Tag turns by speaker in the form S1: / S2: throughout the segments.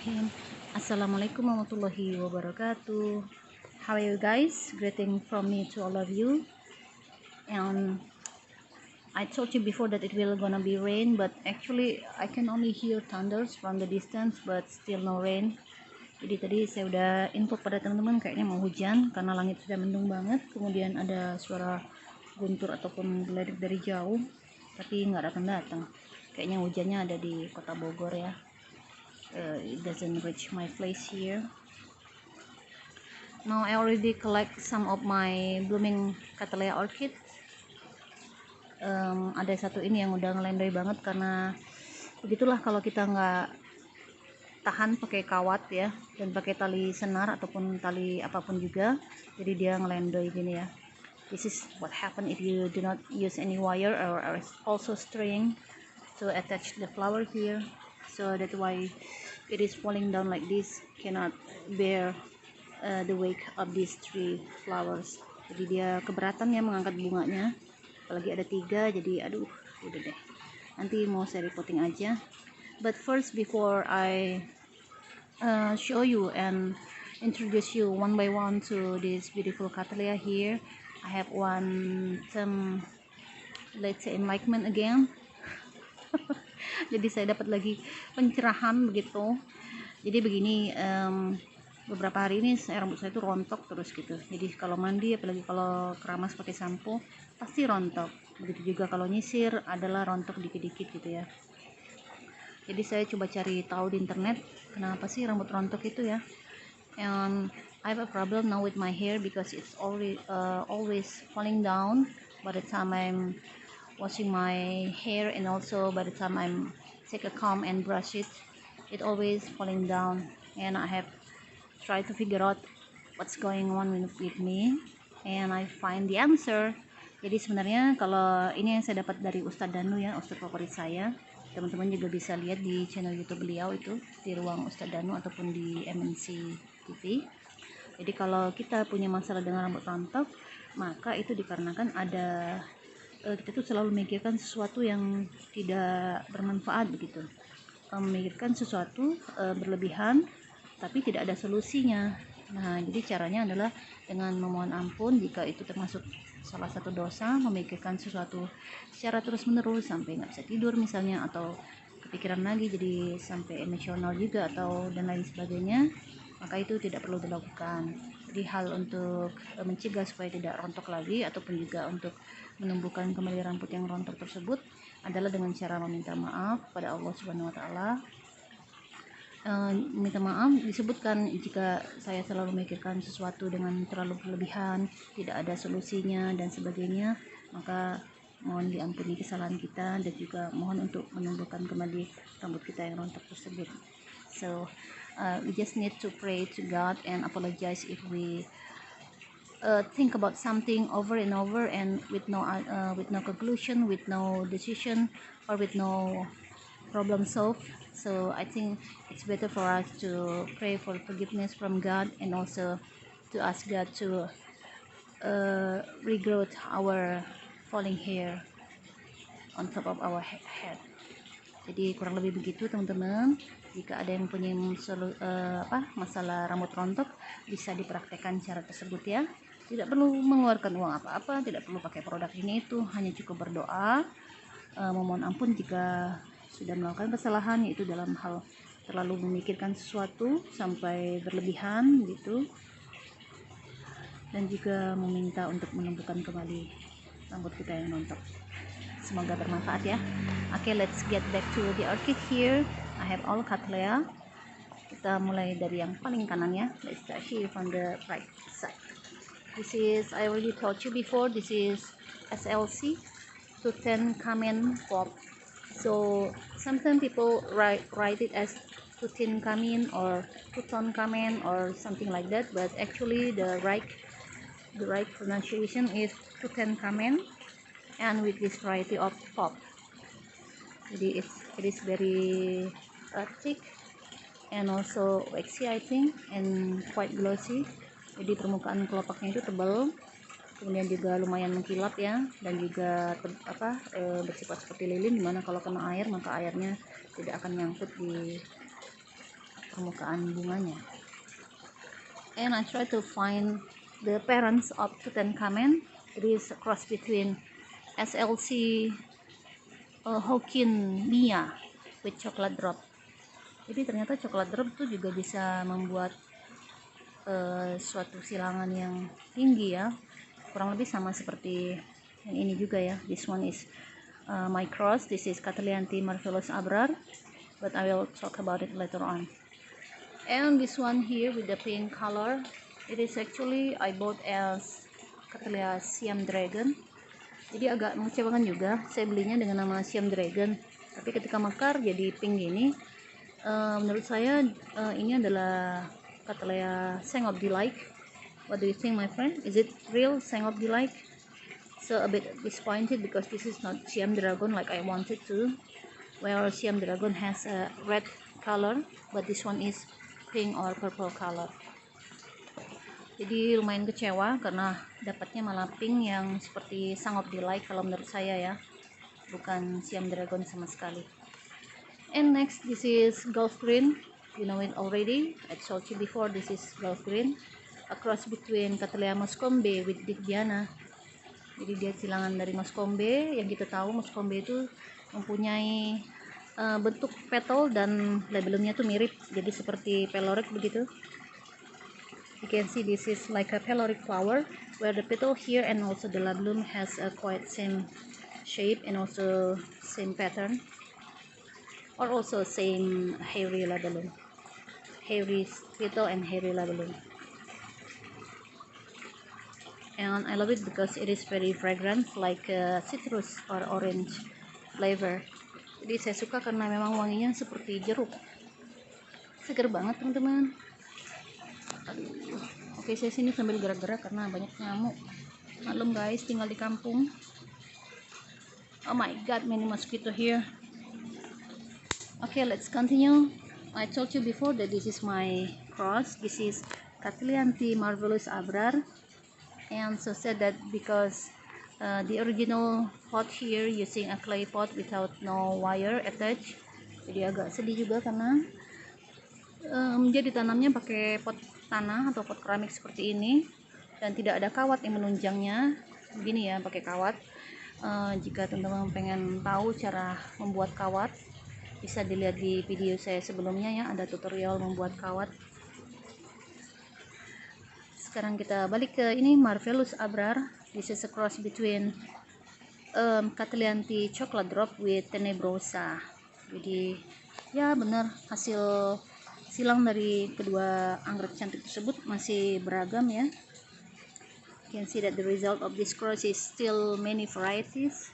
S1: Bismillahirrahmanirrahim. Assalamualaikum warahmatullahi wabarakatuh. How are you guys? Greeting from me to all of you. And I told you before that it will gonna be rain, but actually I can only hear thunders from the distance, but still no rain. Jadi tadi saya udah info pada teman-teman kayaknya mau hujan karena langit sudah mendung banget. Kemudian ada suara guntur ataupun geledek dari jauh, tapi nggak datang-datang. Kayaknya hujannya ada di kota Bogor ya. It doesn't reach my place here. Now I already collect some of my blooming Cattleya orchid. Ada satu ini yang udah ngelendoy banget karena begitulah kalau kita nggak tahan pakai kawat ya dan pakai tali senar ataupun tali apapun juga, jadi dia ngelendoy gini ya. This is what happen if you do not use any wire or also string to attach the flower here. So that's why it is falling down like this, cannot bear the weight of these three flowers. Jadi dia keberatan ya mengangkat bunganya, apalagi ada 3, jadi aduh udah deh, nanti mau saya repotting aja. But first, before I show you and introduce you one by one to this beautiful Cattleya here, I have one let's say enlightenment again. Jadi saya dapat lagi pencerahan begitu. Jadi begini, beberapa hari ini rambut saya itu rontok terus gitu. Jadi kalau mandi, apalagi kalau keramas pakai sampo, pasti rontok. Begitu juga kalau nyisir adalah rontok dikit-dikit gitu ya. Jadi saya coba cari tahu di internet kenapa sih rambut rontok itu ya. And I have a problem now with my hair because it's always falling down by the time I'm washing my hair, and also by the time I'm take a comb and brush it, it always falling down. And I have tried to figure out what's going on with me, and I find the answer. Jadi sebenarnya kalau ini yang saya dapat dari Ustadz Danu ya, Ustadz favorit saya. Teman-teman juga bisa lihat di channel YouTube beliau itu, di Ruang Ustadz Danu ataupun di MNC TV. Jadi kalau kita punya masalah dengan rambut rontok, maka itu dikarenakan ada kita tuh selalu memikirkan sesuatu yang tidak bermanfaat begitu, memikirkan sesuatu berlebihan tapi tidak ada solusinya. Nah, jadi caranya adalah dengan memohon ampun jika itu termasuk salah satu dosa, memikirkan sesuatu secara terus menerus sampai nggak bisa tidur misalnya, atau kepikiran lagi jadi sampai emosional juga atau dan lain sebagainya, maka itu tidak perlu dilakukan. Jadi hal untuk mencegah supaya tidak rontok lagi ataupun juga untuk menumbuhkan kembali rambut yang rontok tersebut adalah dengan cara meminta maaf kepada Allah Subhanahu wa taala. Minta maaf disebutkan jika saya selalu memikirkan sesuatu dengan terlalu berlebihan, tidak ada solusinya dan sebagainya, maka mohon diampuni kesalahan kita dan juga mohon untuk menumbuhkan kembali rambut kita yang rontok tersebut. So we just need to pray to God and apologize if we think about something over and over and with no conclusion, with no decision, or with no problem solved. So I think it's better for us to pray for forgiveness from God and also to ask God to regrowth our falling hair on top of our head. Jadi kurang lebih begitu teman-teman. Jika ada yang punya masalah rambut rontok, bisa dipraktekkan cara tersebut ya. Tidak perlu mengeluarkan uang apa-apa, tidak perlu pakai produk ini itu, hanya cukup berdoa, memohon ampun jika sudah melakukan kesalahan, yaitu dalam hal terlalu memikirkan sesuatu sampai berlebihan gitu, dan juga meminta untuk menumbuhkan kembali rambut kita yang rontok. Semoga bermanfaat ya. Okay, let's get back to the orchid here. I have all Cattleya. Kita mulai dari yang paling kanan ya. Let's start here from the right side. This is, I already told you before, this is SLC, Tutankhamen pop. So sometimes people write it as Tutankhamen or Tutankhamen or something like that, but actually the right pronunciation is Tutankhamen, and with this variety of pop. Jadi it is very thick and also waxy I think, and quite glossy. Jadi permukaan kelopaknya itu tebal, kemudian juga lumayan mengkilap ya, dan juga bersifat seperti lilin, dimana kalau kena air maka airnya tidak akan nyangkut di permukaan bunganya. And I try to find the parents of Tutankhamen. It is a cross between SLC Hokin Mia with chocolate drop. Jadi ternyata coklat drop tuh juga bisa membuat suatu silangan yang tinggi ya, kurang lebih sama seperti yang ini juga ya. This one is my cross. This is Cattleyanthi Marvelous Abrar, but I will talk about it later on. And this one here with the pink color, it is actually I bought as Cattleya Siam Dragon. Jadi agak mengecewakan juga, saya belinya dengan nama Siam Dragon, tapi ketika mekar jadi pink gini. Menurut saya ini adalah Cattleya Sang of Delight. What do you think, my friend? Is it real Sang of Delight? So a bit disappointed because this is not Siam Dragon like I wanted to. Well, Siam Dragon has a red color, but this one is pink or purple color. Jadi lumayan kecewa karena dapatnya malah pink yang seperti Sang of Delight kalau menurut saya ya, bukan Siam Dragon sama sekali. And next, this is Gulf Green. You know it already. I told you before, this is Gulf Green, a cross between Cattleya Moscombe with Digdiana. Jadi dia silangan dari Moscombe. Yang kita tahu Moscombe itu mempunyai bentuk petal dan labellumnya tuh mirip, jadi seperti pelorek begitu. You can see this is like a peloric flower where the petal here and also the labellum has a quite same shape and also same pattern, or also same hairy labellum, hairy petal and hairy labellum. And I love it because it is very fragrant, like citrus or orange flavor. Jadi saya suka karena memang wanginya seperti jeruk, seger banget teman-teman. Aduh. Oke, saya sini sambil gerak-gerak karena banyak nyamuk. Maklum guys, tinggal di kampung. Oh my god, many mosquito here. Okay, let's continue. I told you before that this is my cross. This is Cattleyanthi Marvelous Abrar, and so said that because the original pot here using a clay pot without no wire attached. Jadi agak sedih juga karena dia ditanamnya pakai pot tanah atau pot keramik seperti ini dan tidak ada kawat yang menunjangnya. Begini ya, pakai kawat. Jika teman-teman pengen tahu cara membuat kawat, bisa dilihat di video saya sebelumnya ya, ada tutorial membuat kawat. Sekarang kita balik ke ini, Marvelous Abrar. This is a cross between Cattleyanthi Chocolate Drop with Tenebrosa. Jadi ya benar, hasil silang dari kedua anggrek cantik tersebut masih beragam ya. You can see that the result of this cross is still many varieties.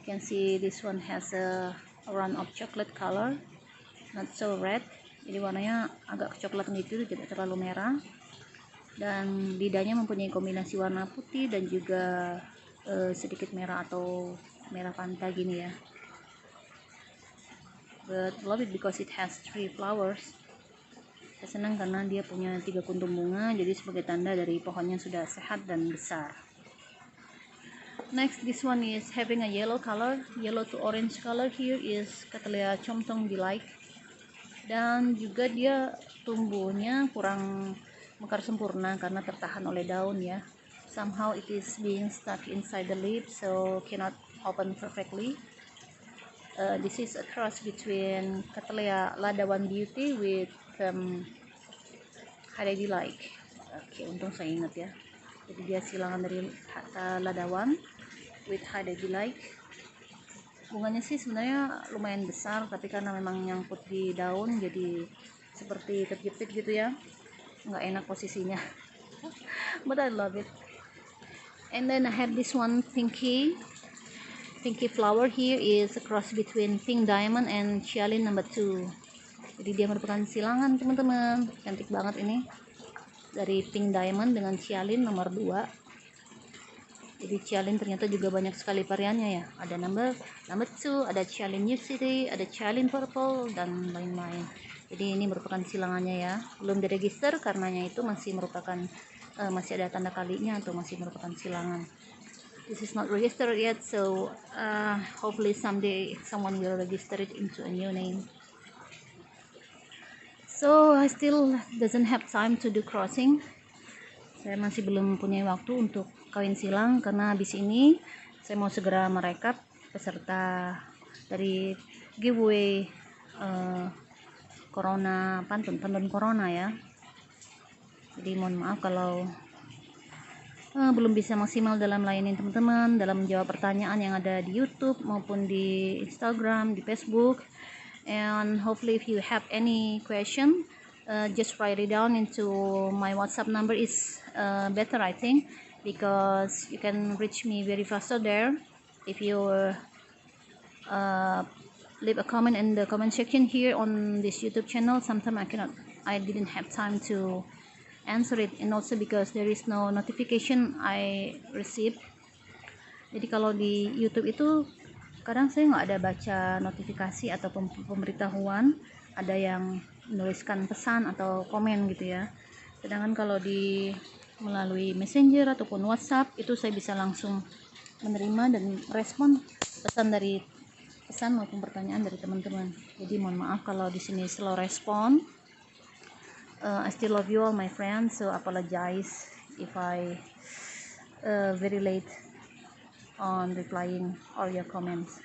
S1: You can see this one has a run of chocolate color, not so red. Jadi warnanya agak kecoklatan gitu, tidak terlalu merah. Dan lidahnya mempunyai kombinasi warna putih dan juga sedikit merah atau merah pantai gini ya. But love it because it has 3 flowers. Saya senang karena dia punya 3 kuntum bunga, jadi sebagai tanda dari pohonnya sudah sehat dan besar. Next, this one is having a yellow color, yellow to orange color. Here is Cattleya Chomtong Delight, dan juga dia tumbuhnya kurang mekar sempurna karena tertahan oleh daun ya. Somehow it is being stuck inside the leaf, so cannot open perfectly. This is a cross between Cattleya Ladawan Beauty with Hade Delight. Oke, untung saya ingat ya. Jadi dia silangan dari Ladawan with Hade Delight. Bunganya sih sebenarnya lumayan besar, tapi karena memang nyangkut di daun jadi seperti terjepit gitu ya, nggak enak posisinya. But I love it. And then I have this one pinky flower. Here is a cross between Pink Diamond and Chialin number 2. Jadi dia merupakan silangan teman-teman, cantik banget ini, dari Pink Diamond dengan Chialin nomor 2. Jadi Chialin ternyata juga banyak sekali variannya ya. Ada number 2, ada Chialin New City, ada Chialin Purple, dan lain-lain. Jadi ini merupakan silangannya ya. Belum diregister karenanya itu masih merupakan masih ada tanda kalinya atau masih merupakan silangan. This is not registered yet, so hopefully someday someone will register it into a new name. So I still doesn't have time to do crossing. Saya masih belum punya waktu untuk kawin silang karena habis ini saya mau segera merekap peserta dari giveaway corona, pantun corona ya. Jadi mohon maaf kalau belum bisa maksimal dalam layanin teman-teman, dalam menjawab pertanyaan yang ada di YouTube maupun di Instagram, di Facebook. And hopefully if you have any question, just write it down into my WhatsApp number is better, I think, because you can reach me very faster there. If you leave a comment in the comment section here on this YouTube channel, sometimes I didn't have time to answer it, and also because there is no notification I receive. Jadi kalau di YouTube itu kadang saya nggak ada baca notifikasi atau pemberitahuan, ada yang menuliskan pesan atau komen gitu ya. Sedangkan kalau di melalui Messenger ataupun WhatsApp itu saya bisa langsung menerima dan respon pesan maupun pertanyaan dari teman-teman. Jadi mohon maaf kalau di sini slow respon. I still love you all my friends, so apologize if I very late on replying all your comments.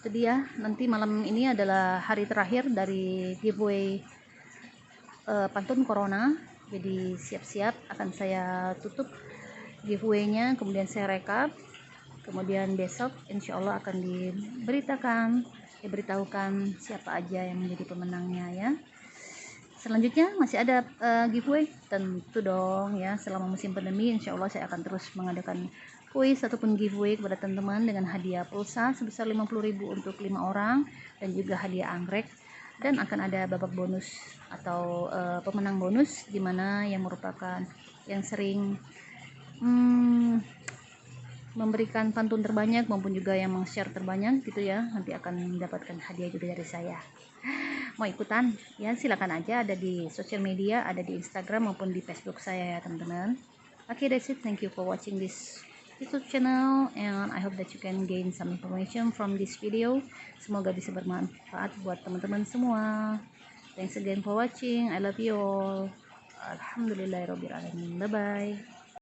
S1: Itu dia, nanti malam ini adalah hari terakhir dari giveaway pantun corona. Jadi siap-siap akan saya tutup giveaway-nya, kemudian saya rekap, kemudian besok insya Allah akan diberitahukan siapa aja yang menjadi pemenangnya ya. Selanjutnya masih ada giveaway, tentu dong ya. Selama musim pandemi insya Allah saya akan terus mengadakan kuis ataupun giveaway kepada teman-teman dengan hadiah pulsa sebesar 50.000 untuk 5 orang dan juga hadiah anggrek, dan akan ada babak bonus atau pemenang bonus dimana yang merupakan yang sering memberikan pantun terbanyak maupun juga yang meng-share terbanyak gitu ya, nanti akan mendapatkan hadiah juga dari saya. Mau ikutan ya silakan aja, ada di sosial media, ada di Instagram maupun di Facebook saya ya teman-teman. Okay, that's it. Thank you for watching this YouTube channel, and I hope that you can gain some information from this video. Semoga bisa bermanfaat buat teman-teman semua. Thanks again for watching. I love you all. Alhamdulillahirobbilalamin. Bye bye.